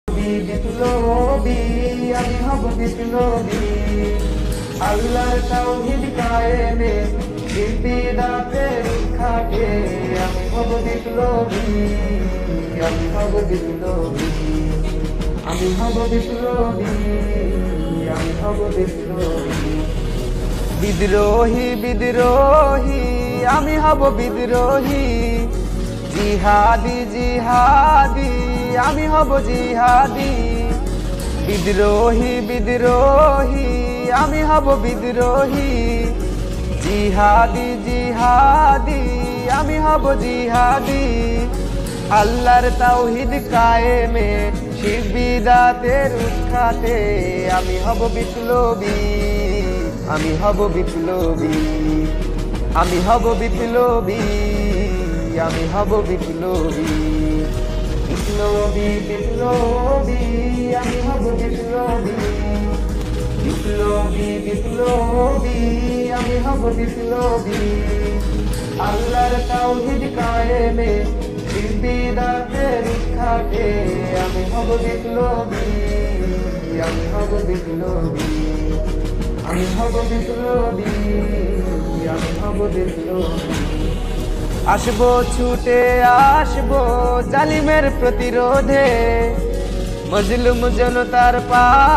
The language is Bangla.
বিপ্লবী আমি হব বিপ্লবী আল্লাহর তাওহীদ কায়েমে বিদাতের খাটে আমি হব বিপ্লবী আমি হব বিপ্লবী আমি হব বিপ্লবী আমি হব বিপ্লবী বিদ্রোহী বিদ্রোহী আমি হব বিদ্রোহী জিহাদি জিহাদি আমি হব জিহাদি বিদ্রোহী বিদ্রোহী আমি হব বিদ্রোহী জিহাদি জিহাদি আমি হব জিহাদি আল্লাহর তাওহীদ কায়েমে বিদাতের উৎখাতে আমি হব বিপ্লবী আমি হব বিপ্লবী আমি হব বিপ্লবী আমি হব বিপ্লবী বিপ্লবী বিপ্লবী আমি হব বিপ্লবী বিপ্লবী বিপ্লবী আমি হব বিপ্লবী আল্লাহর তাওহীদ কায়েমে বিদাতের খাটে আমি হব বিপ্লবী আমি হব বিপ্লবী আমি হব বিপ্লবী আমি হব বিপ্লবী আসবো ছুটে আসবো জালিমের প্রতিরোধে মজলুম জনতার পাশ